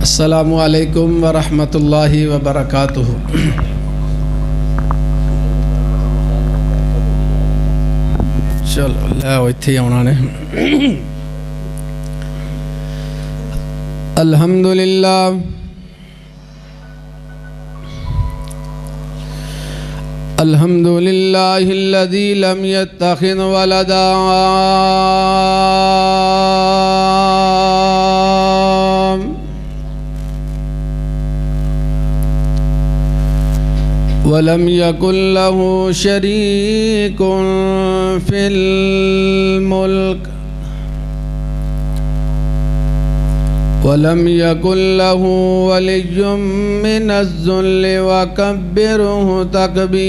السلام علیکم ورحمۃ اللہ وبرکاتہ۔ چلو لے اتھے ہی آنا نے۔ الحمدللہ الحمدللہ الذی لم یتخذ ولدا ولم يكن له شريك في الملك ولم يكن له ولي من الذل وكبره تكبيرا۔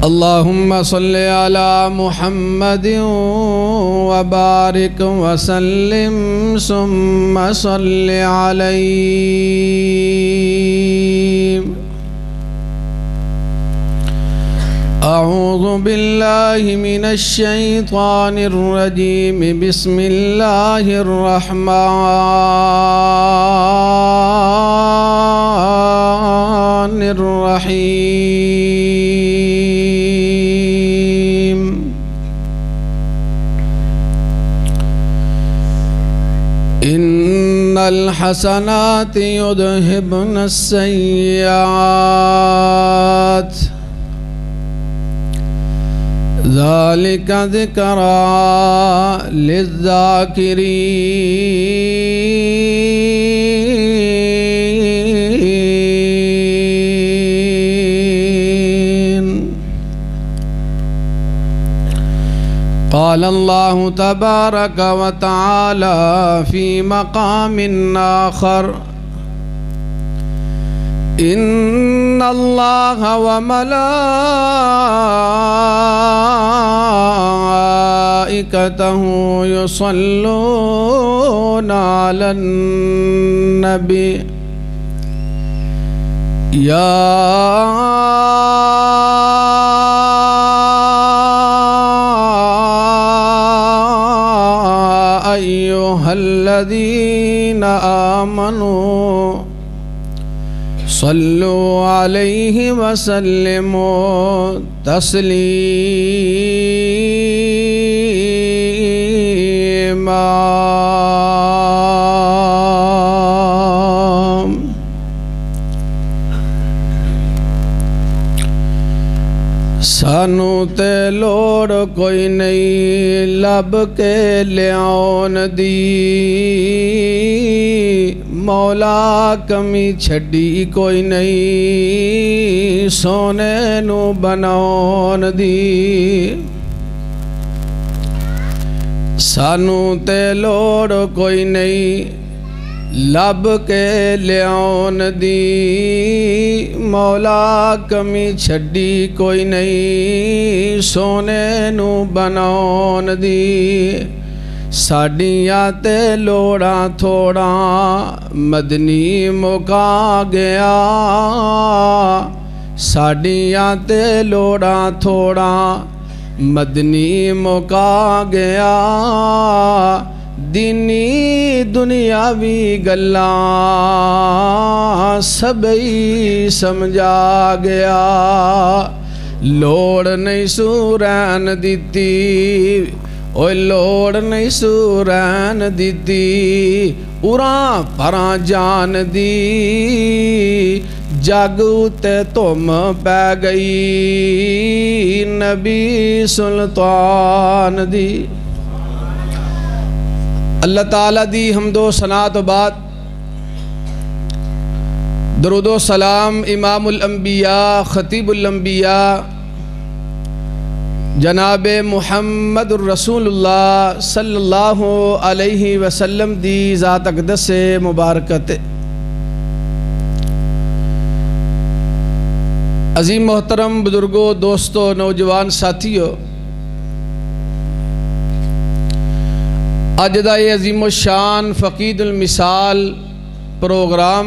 اللهم صل على محمد وبارك وسلم ثم صل عليه۔ أعوذ بالله من الشيطان الرجيم، بسم الله الرحمن الرحيم۔ إن الحسنات يذهبن السيئات، ذلك ذكرى للذاكرين۔ قال الله تبارك وتعالى في مقام آخر: إن الله وملائكته يصلون على النبي يا أيها الذين آمنوا صلوا عليه وسلموا تسلیما۔ سانو تے لوڑ کوئی نہیں لب کے لیاؤن دی، مولا کمی چھڈی کوئی نہیں سونے نو بناؤن دی۔ سانو تے لوڑ کوئی نہیں لب کے لیاؤن دی، مولا کمی چھڈی کوئی نہیں سونے نو بناؤن دی۔ ساڈیاں تے لوڑاں تھوڑا مدنی مکا گیا، ساڈیاں تے لوڑاں تھوڑا مدنی مکا گیا، دینی دنیاوی گلاں سبھی سمجھا گیا۔ لوڑ نہیں سورین دیتی، اوہ لوڑ نہیں سورین دیتی، اُراں پراں جان دی، جگ تے تم پہ گئی نبی سلطان دی۔ اللہ تعالیٰ دی حمد و ثنا تو بعد درود و سلام امام الانبیاء خطیب الانبیاء جناب محمد الرسول اللہ صلی اللہ علیہ وسلم دی ذات اقدس مبارکت۔ عظیم محترم بزرگوں، دوستوں، نوجوان ساتھیوں، اج دا یہ عظیم الشان فقید المثال پروگرام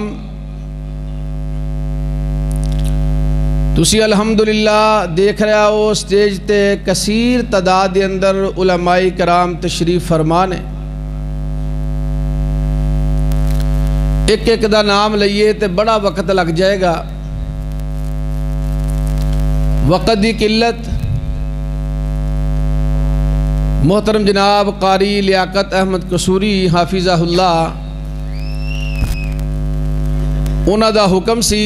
تسی الحمدللہ دیکھ رہا ہو سٹیج تے کثیر تعداد دے اندر علماء کرام تشریف فرمانے، ایک ایک دا نام لئیے تے بڑا وقت لگ جائے گا، وقت دی قلت۔ محترم جناب قاری لیاقت احمد قصوری حافظہ اللہ، انہاں دا حکم سی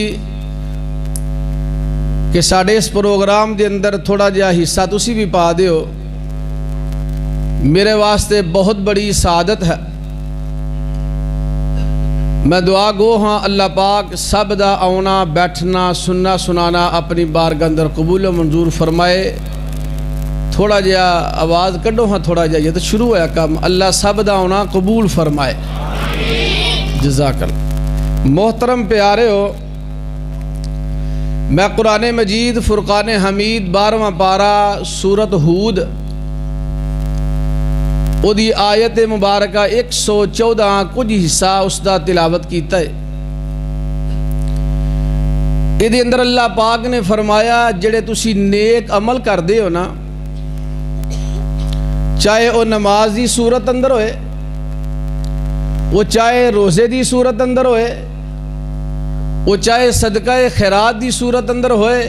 کہ ساڑھے اس پروگرام دے اندر تھوڑا جہا حصہ تسی بھی پا دیو، میرے واسطے بہت بڑی سعادت ہے۔ میں دعا گو ہاں اللہ پاک سب دا آنا بیٹھنا سننا سنانا اپنی بارگاہ اندر قبول و منظور فرمائے۔ تھوڑا جہا آواز کڈو ہاں، تھوڑا جہا یہ تو شروع ہوا کام، اللہ سب دا آنا قبول فرمائے، جزاک اللہ۔ محترم پیارے ہو، میں قرآن مجید فرقان حمید 12واں پارہ سورت ہود او دی آیت مبارکہ 114 کچھ حصہ اس دا تلاوت کیتا ہے۔ یہ اندر اللہ پاک نے فرمایا جڑے تسی نیک عمل کر دے ہو نا، چاہے وہ نماز دی صورت اندر ہوئے، وہ چاہے روزے دی صورت اندر ہوئے، وہ چاہے صدقہ خیرات دی صورت اندر ہوئے،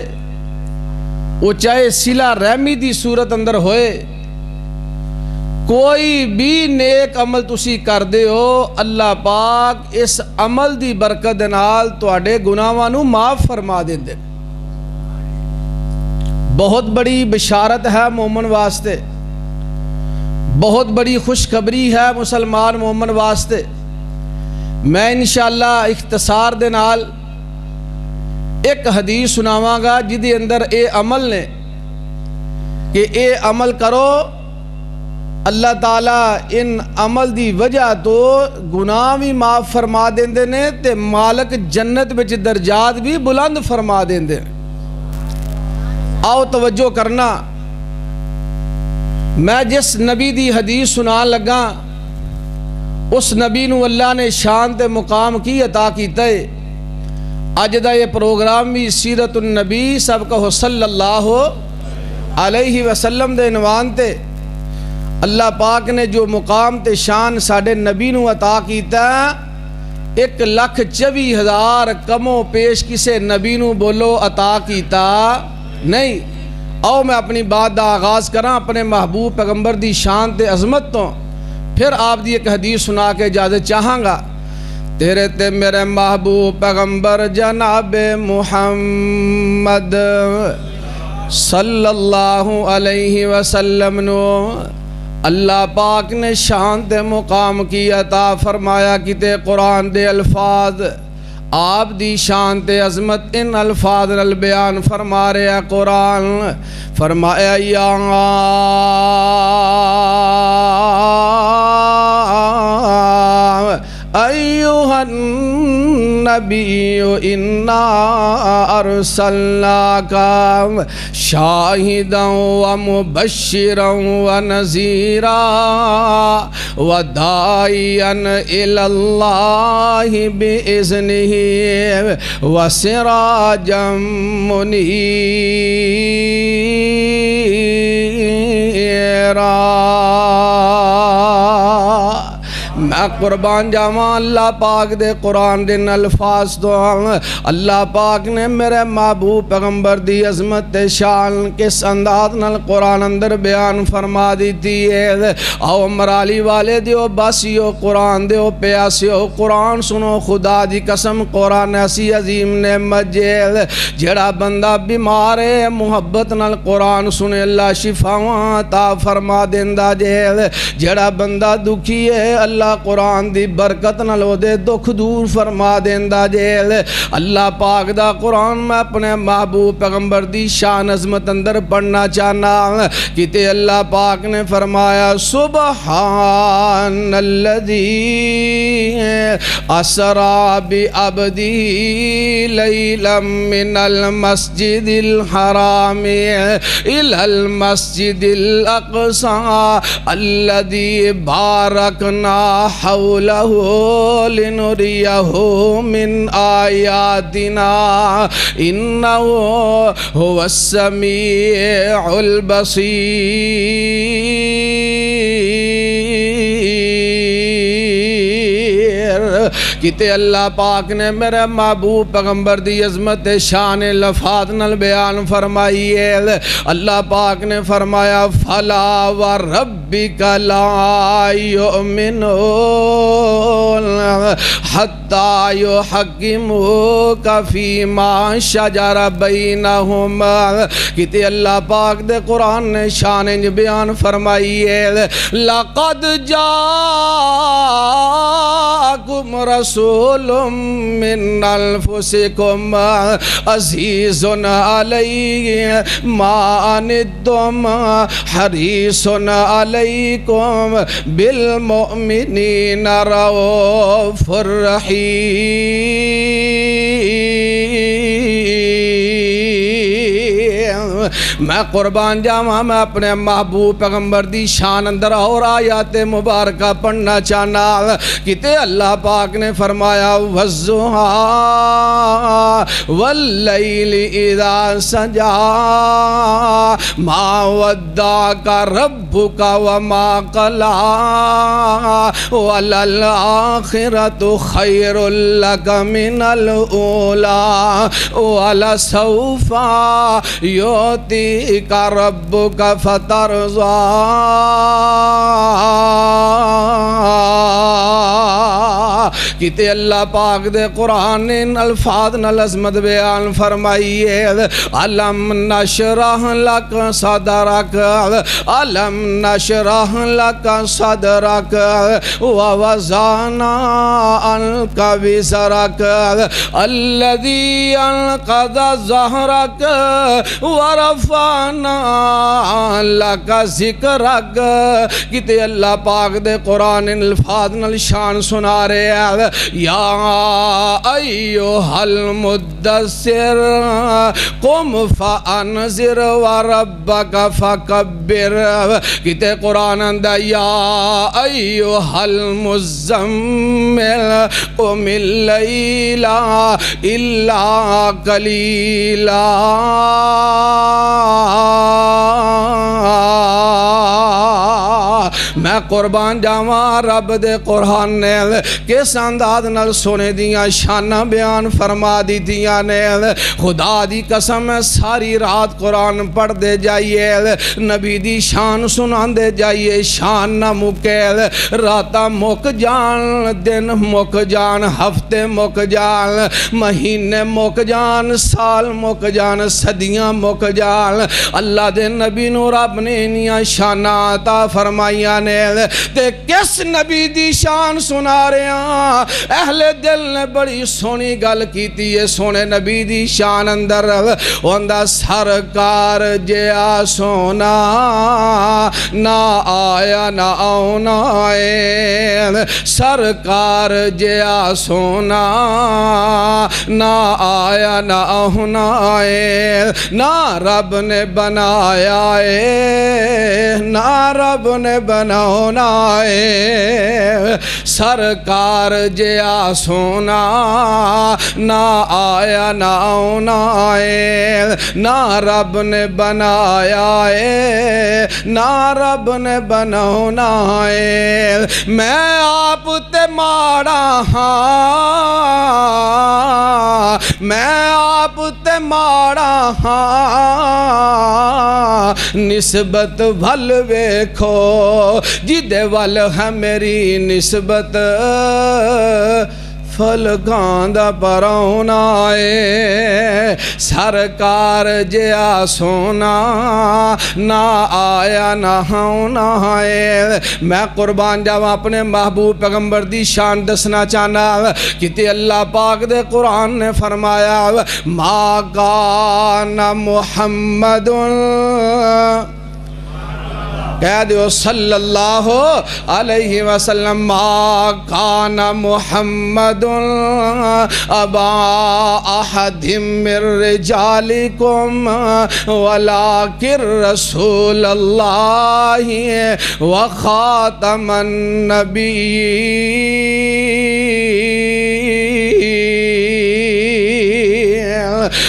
وہ چاہے صلہ رحمی دی صورت اندر ہوئے، کوئی بھی نیک عمل تسی کر دے ہو، اللہ پاک اس عمل دی برکت نال تواڈے گناہاں نوں معاف فرما دیندے۔ بہت بڑی بشارت ہے مومن واسطے، بہت بڑی خوشخبری ہے مسلمان مومن واسطے۔ میں انشاءاللہ اختصار دے نال ایک حدیث سناواں گا جدی اندر اے عمل نے کہ اے عمل کرو، اللہ تعالیٰ ان عمل دی وجہ تو گناہ بھی معاف فرما دیندے نے تے مالک جنت وچ درجات بھی بلند فرما دیندے۔ آؤ توجہ کرنا، میں جس نبی دی حدیث سنان لگا اس نبی نو اللہ نے شان تے مقام کی عطا کیتا ہے۔ اج دا یہ پروگرام بھی سیرت النبی سب کہو صلی اللہ علیہ وسلم دے عنوان تے اللہ پاک نے جو مقام تے شان ساڑھے نبی نو عطا کیتا 1,24,000 کموں پیش کسے نبی نو بولو عطا کیتا نہیں۔ آؤ میں اپنی بات دا آغاز کراں اپنے محبوب پیغمبر دی شان تے عظمت تو، پھر آپ دی ایک حدیث سنا کے اجازت چاہاں گا۔ تیرے تے میرے محبوب پیغمبر جناب محمد صلی اللہ علیہ وسلم نو اللہ پاک نے شان تے مقام کی عطا فرمایا کتے قرآن دے الفاظ آپ دی شان تے عظمت ان الفاظ نال بیان فرما رہے قرآن۔ فرمایا یا ایوہ النبی انا ارسلناکا شاہدا ومبشرا ونذیرا وداعیا الی اللہ باذنہ وسراجا منیرا۔ میں قربان جاواں اللہ پاک دے قرآن دے الفاظ تو، اللہ پاک نے میرے محبوب پیغمبر دی عظمت تے شان کس انداز نال قرآن اندر بیان فرما دیتی ہے۔ آؤ مرالی والے دیو باسیو قرآن دیو پیاسیو قرآن سنو، خدا دی قسم قرآن ایسی عظیم نعمت جیل جڑا بندہ بیمار ہے محبت نال قرآن سنے اللہ شفاواں عطا فرما دیندا جیل، جڑا بندہ دکھی ہے اللہ قرآن دی برکت نال او دے دکھ دور فرما دیندا جیل۔ اللہ پاک دا قرآن میں اپنے محبوب پیغمبر دی شان عظمت اندر پڑھنا چاہنا کتے اللہ پاک نے فرمایا سبحان الذی اسرا بعبدی لیلا من المسجد الحرام الى المسجد الاقصى الذي بارکنا حوله لنريه من آياتنا إنه هو السميع البصير کتے اللہ پاک نے میرے محبوب پیغمبر دی عظمت شان لفظ نال بیان فرمائی ہے اللہ پاک نے فرمایا فلا وربک لا یؤمنون حتی یحکموک فیما شجر بینہم کتے اللہ پاک دے قرآن نے شان بیان فرمائی ہے لقد جاءکم رسول من انفسکم عزیز علیہ ما عنتم حریص علیکم بالمؤمنین رؤوف الرحیم میں قربان جاواں میں اپنے محبوب پیغمبر دی شان اندر اور آیات مبارکہ پڑھنا چاہنا کتے اللہ پاک نے فرمایا وَالضُّحَىٰ وَاللَّيْلِ اِذَا سَجَىٰ مَا وَدَّعَكَ رَبُّكَ وَمَا قَلَىٰ وَلَلْآخِرَةُ خَيْرٌ لَكَ مِنَ الْأُولَىٰ وَلَسَوْفَ يُعْطِيكَ رَبُّكَ فَتَرْضَىٰ کتے اللہ پاک دے قرآن ان الفاظ نال عظمت بیان فرمائی ہے علم نشرح لک صدرک علم نشرح لک صدرک ووضعنا عنک وزرک الذی انقض ظہرک ورفعنا لک ذکرک کتے اللہ پاک دے قرآن ان الفاظ نال شان سنا رہے ہیں یا ایوہ المدثر قم فانذر وربک فکبر کتے قرآن اندر یا ایوہ المزمل قم اللیل الا قلیلا میں قربان جاواں رب دے قرآن نے کس انداز نال سونے دیاں شانہ بیان فرما دیتیاں نے خدا دی قسم ساری رات قرآن پڑھ دے جائیے نبی دی شان سنان دے جائیے شان نہ مکے راتہ مک جان دن مک جان ہفتے مک جان مہینے مک جان سال مک جان صدیاں مک جان اللہ دے نبی نو رب نے انیاں شانہ عطا فرمائیاں نے تے کس نبی دی شان سنا رہے ہیں اہل دل نے بڑی سونی گل کیتی ہے سونے نبی دی شان اندر وندہ سرکار جیا سونا نہ آیا نہ آنا ہے سرکار جیا سونا نہ آیا نہ آنا ہے نہ رب نے بنایا ہے نہ رب نے بنانا ہے سرکار جیا سونا نہ آیا نہ آنا ہے نہ رب نے بنایا ہے نہ رب نے بنانا ہے میں آپ تے ماڑا ہاں میں آپ تے ماڑا ہاں نسبت بھل ویکھو جدے وال ہے میری نسبت فلکاندہ پرونا ہے سرکار جیا سونا نہ آیا نہ ہونا ہے میں قربان جاواں اپنے محبوب پیغمبر دی شان دسنا چاہنا کتے اللہ پاک دے قرآن نے فرمایا ما کان محمد کہہ دیو صلی اللہ علیہ وسلم ما کان محمد ابا احد من رجالکم ولکن رسول اللہ وخاتم النبیین۔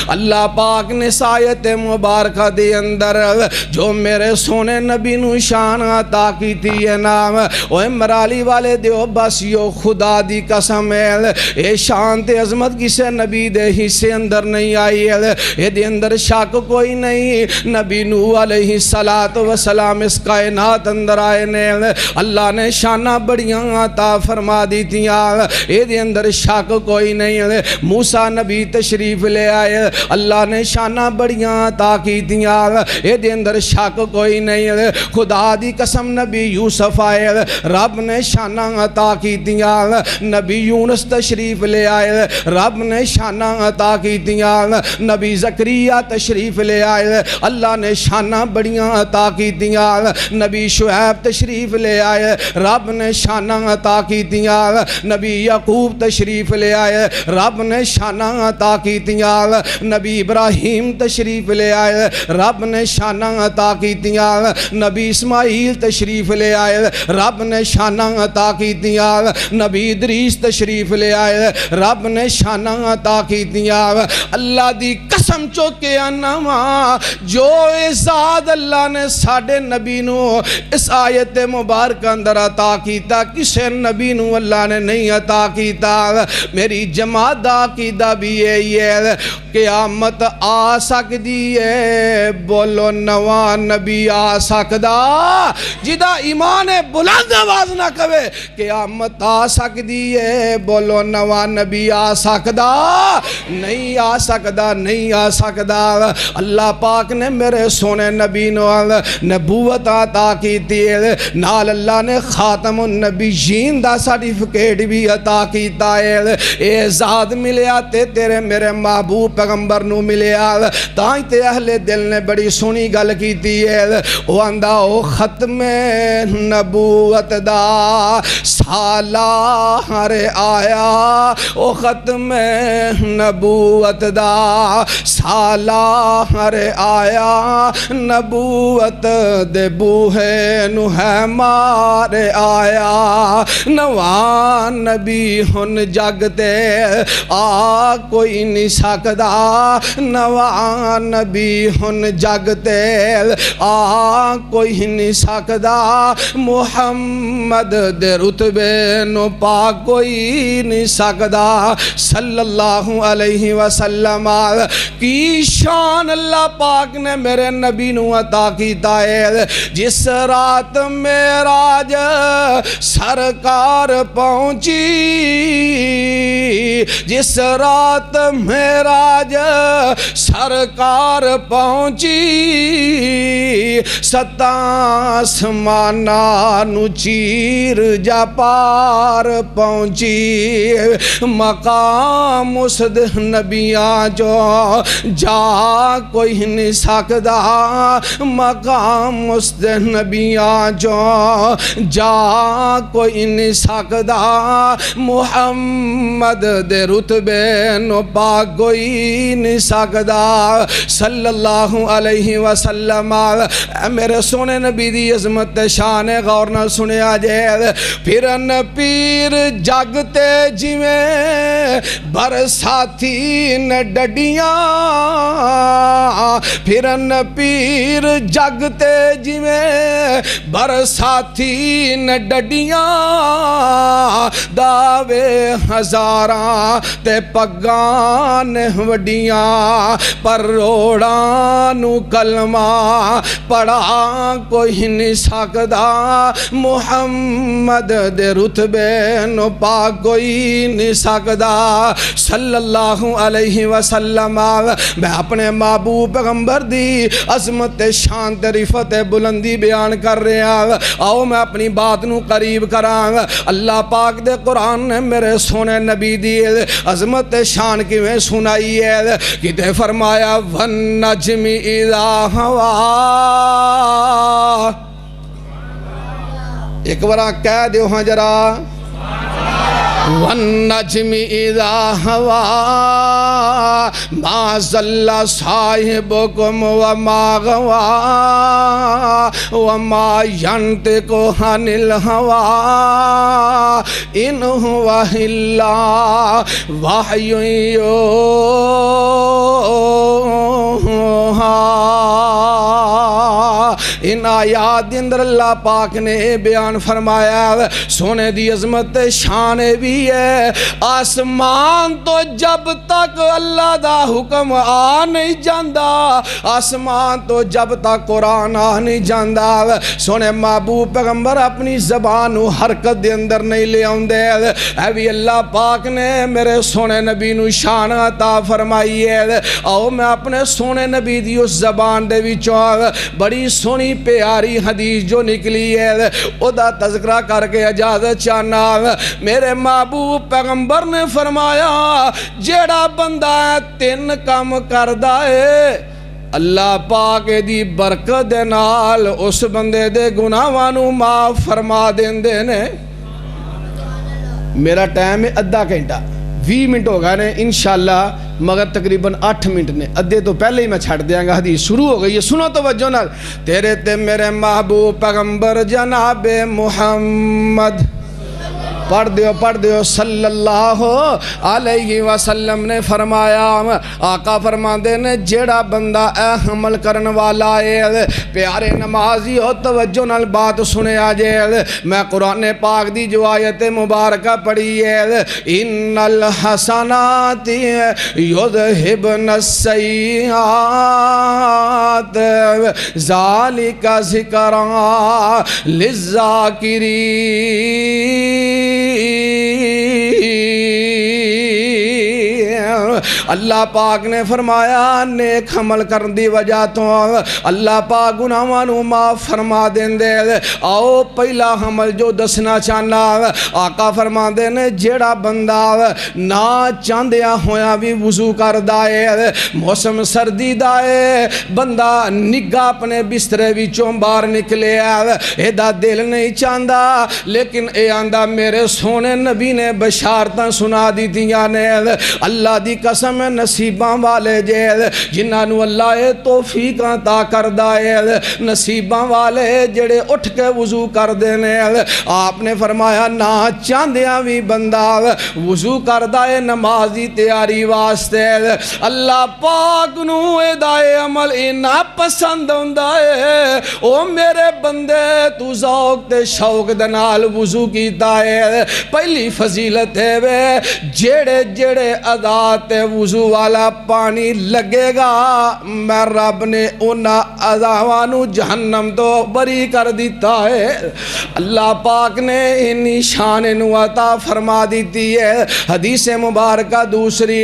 اللہ پاک نے آیت مبارکہ دے اندر جو میرے سونے نبی نو شان عطا کی تھی ہے نام اوہ مرالی والے دیو بس یو خدا دی قسم ہے اے شان تے عظمت کسے نبی دے حصے اندر نہیں آئی ہے اے دے اندر شک کوئی نہیں۔ نبی نوح علیہ السلام اس کائنات اندر آئے نے اللہ نے شانہ بڑیاں عطا فرما دی تھیاں اے دے اندر شک کوئی نہیں۔ موسیٰ نبی تشریف لے آئے اللہ نے شانہ بڑیاں عطا کی دیا اے دے اندر شک کوئی نہیں۔ خدا دی قسم نبی یوسف آئے رب نے شانہ عطا کی دیا، نبی یونس تشریف لے آئے رب نے شانہ عطا کی دیا، نبی زکریا تشریف لے آئے اللہ نے شانہ بڑیاں عطا کی دیا، نبی شعیب تشریف لے آئے رب نے شانہ عطا کی دیا، نبی یعقوب تشریف لے آئے رب نے شانہ عطا کی دیا، نبی ابراہیم تشریف لے آئے رب نے شانہ عطا کی دیا، نبی اسماعیل تشریف لے آئے رب نے شانہ عطا کی دیا، نبی ادریس تشریف لے آئے رب نے شانہ عطا کی دیا۔ اللہ دی قسم چوکے انما جو اعزاز اللہ نے ساڑھے نبی نو اس آیت مبارک اندر عطا کیتا کسے نبی نو اللہ نے نہیں عطا کیتا۔ میری جماعت دا عقیدہ بھی یہ قیامت آ سکدی ہے بولو نواں نبی آ سکدا جدا ایمان بلند آواز نہ کہے قیامت آ سکدی ہے بولو نواں نبی آ سکدا نہیں آ سکدا نہیں آ سکدا۔ اللہ پاک نے میرے سونے نبی نو نبوت عطا کی تھی نال اللہ نے خاتم النبیین دا سرٹیفکیٹ بھی عطا کیتا ہے اعزاز ملیا تے تیرے میرے محبوب پیغمبر نو ملیا تائیں تے اہل دل نے بڑی سونی گل کیتی ہے وہ اندہ او ختم نبوت دا سالار آیا او ختم نبوت دا سالار آیا نبوت دے بوہے نو ہے مارے آیا نواں نبی ہن جگتے آ کوئی نہیں سکدا نواں نبی ہن جگتے آ کوئی نہیں سکدا محمد دے رتبے نو پا کوئی نہیں سکدا صلی اللہ علیہ وسلم کی شان اللہ پاک نے میرے نبی نو عطا کیتا ہے جس رات معراج سرکار پہنچی جس رات معراج سرکار پہنچی ستاں آسماناں نو چیر جا پار پہنچی مقام اس نبیاں جو جا کوئی نہیں سکدا مقام اس نبیاں جو جا کوئی نہیں سکدا محمد دے رتبے نو پا کوئی نہیں سکدا صلی اللہ علیہ وسلم۔ اے میرے سونے نبی دی عظمت شان غور نہ سنے آجے پھرن پیر جگتے جویں برساتی نے ڈڈیاں پھرن پیر جگتے جویں برساتی نے ڈڈیاں دعوے ہزاراں تے پگان وڈیاں پر روڑانو کلمہ پڑھا کوئی نہیں سکدا محمد دے رتبے نو پا کوئی نہیں سکدا صلی اللہ علیہ وسلم۔ میں اپنے محبوب پیغمبر دی عظمت شان تے رفعت بلندی بیان کر رہا آؤ میں اپنی بات نو قریب کراں۔ اللہ پاک دے قرآن نے میرے سونے نبی دی عظمت شان کی میں سنائی ہے کہ فرمایا وَالنَّجْمِ إِذَا هَوَا ایک بار کہہ دیو ہاں ذرا والنجم اذا ہوا ما ضل صاحبکم وما غوا وما ینطق عن الہوا ان هو الا وحی یوحی۔ ان آیات دے اندر اللہ پاک نے بیان فرمایا سونے دی عظمت شان بھی ہے، آسمان تو جب تک اللہ دا حکم آ نہیں جاندا، آسمان تو جب تک قرآن آ نہیں جاندا، سونے محبوب پیغمبر اپنی زبان حرکت دے اندر نہیں لے آندے، اے بھی اللہ پاک نے میرے سونے نبی نو شان عطا فرمائی ہے۔ آؤ میں اپنے سونے نبی دی اس زبان دے وچوں بڑی سونی پیاری حدیث جو نکلی ہے او دا تذکرہ کر کے اجازت چاہنا۔ میرے محبوب پیغمبر نے فرمایا جیڑا بندہ تین کام کردا ہے اللہ پاک دی برکت دے نال اس بندے دے گناہاں نو معاف فرما دیندے نے۔ میرا ٹائم ہے آدھا گھنٹہ 20 منٹ ہو گئے نے انشاءاللہ، مگر تقریباً 8 منٹ نے، ادھے تو پہلے ہی میں چھڑ دیاں گا، حدیث شروع ہو گئی ہے، سنو توجہ نال۔ تیرے تے میرے محبوب پیغمبر جناب محمد پڑھ دیو صلی اللہ علیہ وسلم نے فرمایا، آقا فرماندے نے جیڑا بندہ اے عمل کرن والا ہے، پیارے نمازی ہو توجہ نال بات سنے آجے، میں قرآن پاک دی جو آیت مبارکہ پڑھی ہے، ان الحسنات یذہبن السیئات ذالک ذکرا للذاکرین۔ اللہ پاک نے فرمایا نیک عمل کرن دی وجہ تو اللہ پاک گناہاں نو معاف فرما دیندے۔ آؤ پہلا عمل جو دسنا چاہنا، آقا فرماندے نے جیڑا بندہ نہ چاندیاں ہویاں بھی وضو کردا ہے، موسم سردی دا ہے، بندہ نگاہ اپنے بسترے وچوں باہر نکلے اے دا دل نہیں چاہندا، لیکن اے آندا میرے سونے نبی نے بشارتاں سنا دیتیاں نے۔ اللہ دی قسم نصیباں والے جے جنہاں نو اللہ توفیق عطا کردا ہے، نصیباں والے جڑے اٹھ کے وضو کر دینے۔ آپ نے فرمایا نہ چاندیاں بھی بندہ وضو کردا ہے نمازی تیاری واسطے، اللہ پاک نو اے عمل انہا پسند ہوندا ہے، او میرے بندے تو ذوق تے شوق دے نال وضو کیتا ہے۔ پہلی فضیلت ہے وے جڑے جڑے ادا تے وضو والا پانی لگے گا میں رب نے انہا اداوانو جہنم تو بری کر دیتا ہے۔ اللہ پاک نے انہی شان عطا فرما دیتی ہے۔ حدیث مبارکہ دوسری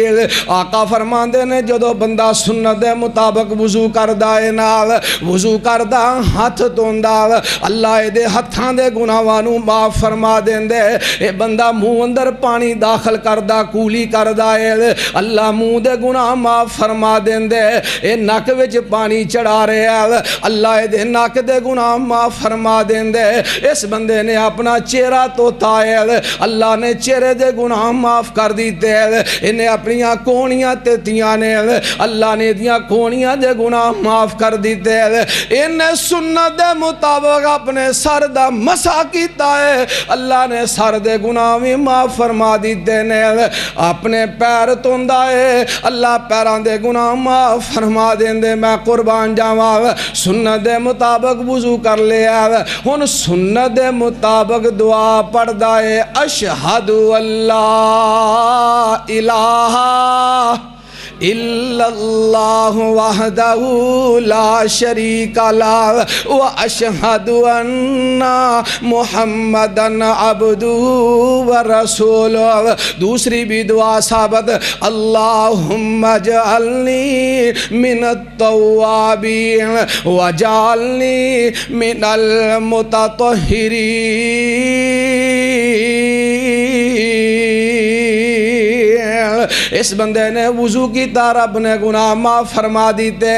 آقا فرماندے نے جدو بندہ سنت دے مطابق وضو کردہ ہے نال وضو کردہ ہاتھ توندہ اللہ دے ہتھاں دے گناہوانو معاف فرما دیندے۔ اے بندہ منہ اندر پانی داخل کردہ کولی کردہ ہے اللہ منہ دے گناہ معاف فرما دیندے۔ اے ناک وچ پانی چڑھا رہے ہیں اللہ دے ناک دے گناہ معاف فرما دیندے۔ اس بندے نے اپنا چہرہ توتا ہے اللہ نے چہرے دے گناہ معاف کر دیتے۔ انہیں اپنیاں کونیاں تیتیاں نے اللہ نے دیاں کونیاں دے گناہ معاف کر دیتے۔ انہیں سنت دے مطابق اپنے سر دا مسا کیتا ہے اللہ نے سر دے گناہ بھی معاف فرما دیتے نے۔ اپنے پیر توندہ ہے اللہ پیران دے گناہ معاف فرما دیندے۔ میں قربان جاواں سنت دے مطابق وضو کر لیا ہن سنت دے مطابق دعا پڑھ دائے اشہدو اللہ الہ الا اللہ وحدہ لا شریک لہ واشہد ان محمدن عبدہ ورسولہ۔ دوسری بھی دعا ثابت اللہم اجعلنی من التوابین وجعلنی من المتطہرین۔ اس بندے نے وضو کیتا رب نے گناہ معاف فرما دیتے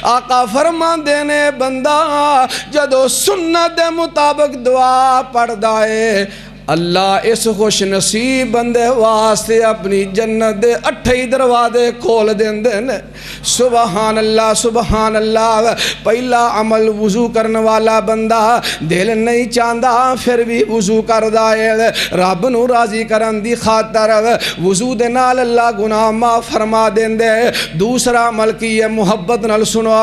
آقا فرما دینے بندہ جدو سنت دے مطابق دعا پڑھ دائے اللہ اس خوش نصیب بندے واسطے اپنی جنت دے 8 دروازے کھول دیندے نے سبحان اللہ پہلا عمل وضو کرنے والا بندہ دل نہیں چاہتا پھر بھی وضو کردا ہے رب نو راضی کرن دی خاطر وضو دے نال اللہ گناہ معاف فرما دیندے دوسرا عمل کی ہے محبت نال سنو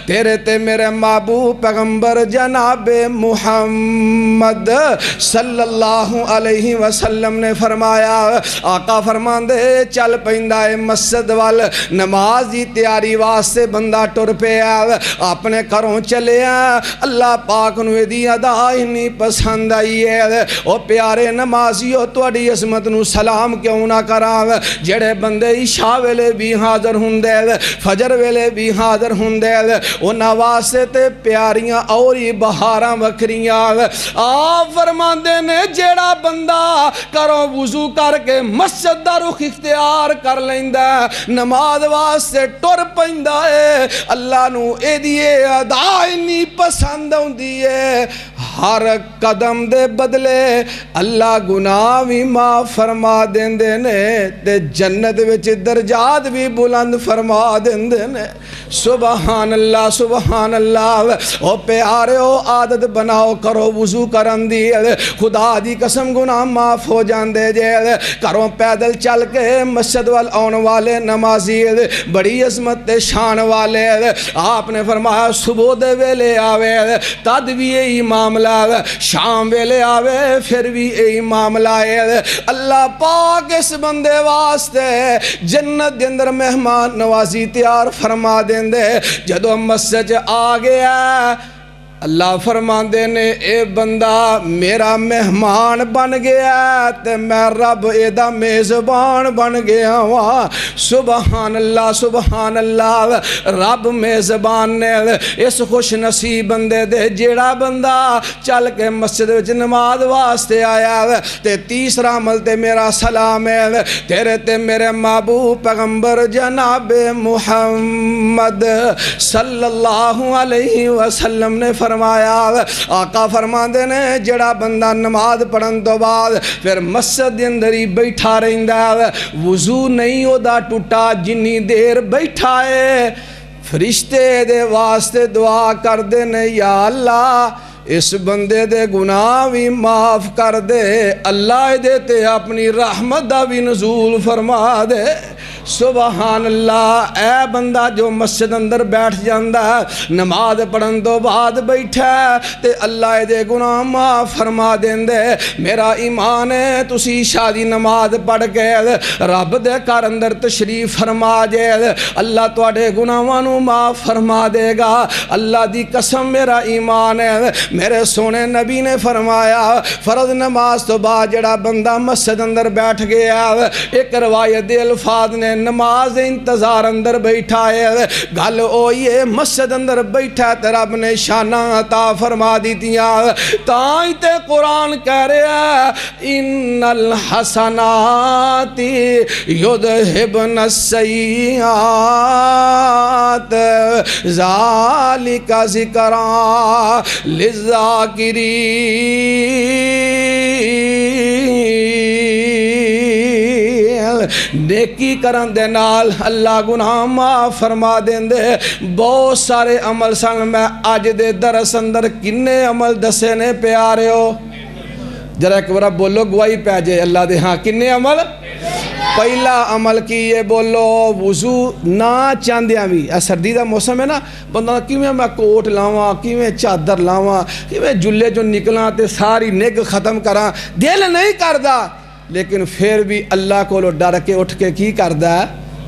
تیرے تے میرے محبوب پیغمبر جناب محمد صلی اللہ علیہ وسلم نے فرمایا آقا فرماندے چل پیندا ہے مسجد وال نماز دی تیاری واسطے بندہ ٹر پیا اپنے گھروں چلیا اللہ پاک نو دی ادا اتنی پسند آئی ہے او پیارے نمازیو تواڈی عظمت نو سلام کیوں نہ کراں جڑے بندے عشاء ویلے بھی حاضر ہوندے فجر ویلے بھی حاضر ہوندے انہاں واسطے تے پیاریاں اور ہی بہاراں وکھریاں آپ فرماندے نے جڑا بندہ کرو وضو کر کے مسجد دا رخ اختیار کر لیندا نماز واسطے ٹر پیندا ہے اللہ نو اے دی ادا اتنی پسند ہوندی ہے ہر قدم دے بدلے اللہ گناہ بھی معاف فرما دیندے نے تے جنت وچ درجات بھی بلند فرما دیندے نے سبحان اللہ او پیاریو عادت بناؤ کرو وضو کرن دی خدا دی قسم گناہ معاف ہو جاندے جے کرو پیدل چل کے مسجد وال آن والے نمازی بڑی عظمت تے شان والے آپ نے فرمایا صبح دے ویلے آوے تد بھی یہی معاملہ شام ویلے آوے پھر بھی یہی معاملہ ہے اللہ پاک اس بندے واسطے جنت دے اندر مہمان نوازی تیار فرما دیندے جدو مسجد آ گیا اللہ فرماندے نے اے بندہ میرا مہمان بن گیا تے میں رب اے دا میزبان بن گیا ہوا سبحان اللہ رب میزبان نے اس خوش نصیب بندے دے جیڑا بندہ چل کے مسجد وچ نماز واسطے آیا تے تیسرا عمل تے میرا سلام ہے تیرے تے میرے محبوب پیغمبر جناب محمد صلی اللہ علیہ وسلم نے فرمایا آقا فرماندے نے جڑا بندہ نماز پڑھن تو بعد پھر مسجد دے اندر ہی بیٹھا رہندا وضو نہیں او دا ٹوٹا جنی دیر بیٹھا ہے فرشتے دے واسطے دعا کر دے نے یا اللہ اس بندے دے گناہ بھی معاف کر دے اللہ دے تے اپنی رحمت دا بھی نزول فرما دے سبحان اللہ اے بندہ جو مسجد اندر بیٹھ جاندہ نماز پڑھن تو بعد بیٹھا تے اللہ دے گناہ معاف فرما دیندے میرا ایمان ہے تسی شادی نماز پڑھ کے رب دے گھر اندر تشریف فرما جے اللہ تواڈے گناہاں نو معاف فرما دے گا اللہ دی قسم میرا ایمان ہے میرے سونے نبی نے فرمایا فرض نماز تو بعد جڑا بندہ مسجد اندر بیٹھ گیا ایک روایت دے الفاظ نے نماز انتظار اندر بیٹھا ہے گل اوئیے مسجد اندر بیٹھا تے رب نے شانہ عطا فرما دیتیاں تائیں تے قرآن کہہ رہا ان الحسنات یذہبن السیئات ذالک ذکرا للذاکرین نیکی کرن دے نال اللہ گناہ معاف فرما دیندے بہت سارے عمل سن میں آج دے درس اندر کنے عمل دسے نے پیارے ہو ذرا ایک بار بولو گواہی پہ جے اللہ دے ہاں کنے عمل پہلا عمل کی یہ بولو وضو نہ چاندیاں بھی سردی دا موسم ہے نا بندہ کیویں میں کوٹ لاواں کیویں چادر لاواں کیویں جلے جو نکلاں تے ساری نگ ختم کراں دل نہیں کردا لیکن پھر بھی اللہ کو ڈر کے اٹھ کے کی کردا ہے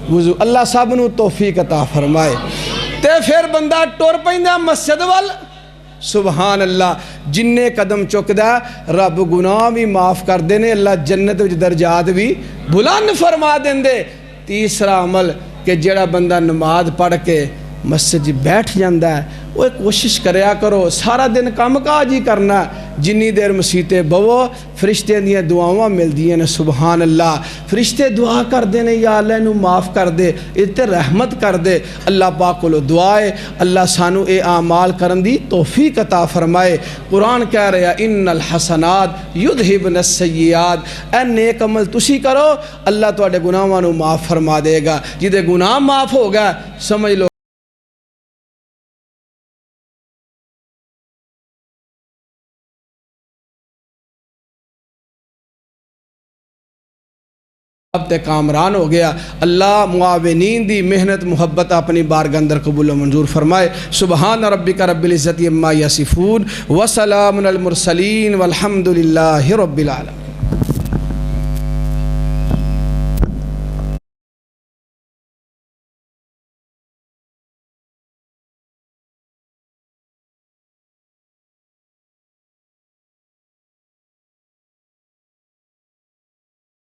وضو اللہ سب نو توفیق عطا فرمائے تے پھر بندہ ٹر پیندا مسجد وال سبحان اللہ جننے قدم چکدا رب گناہ بھی معاف کر دینے اللہ جنت وچ درجات بھی بلند فرما دیندے تیسرا عمل کہ جڑا بندہ نماز پڑھ کے مسجد بیٹھ جاندہ ہے وہ کوشش کریا کرو سارا دن کام کاج ہی کرنا جنی دیر مسیتے بوو فرشتے دیاں دعاواں مل دیاں نے سبحان اللہ فرشتے دعا کر دینے یا اللہ انہوں معاف کر دے اتنے رحمت کر دے اللہ پاک کو لو دعائے اللہ سانو اے اعمال کرن دی توفیق عطا فرمائے قرآن کہہ رہا ان الحسنات یذہبن السیئات اے نیک عمل تسی کرو اللہ تواڈے گناہاں نو معاف فرما دے گا جدے گناہ معاف ہو گا سمجھ لو اب تے کامران ہو گیا اللہ معاونین دی محنت محبت اپنی بارگاہ اندر قبول و منظور فرمائے سبحان ربک رب العزت عما یصفون وسلام علی المرسلین والحمد للہ رب العالمین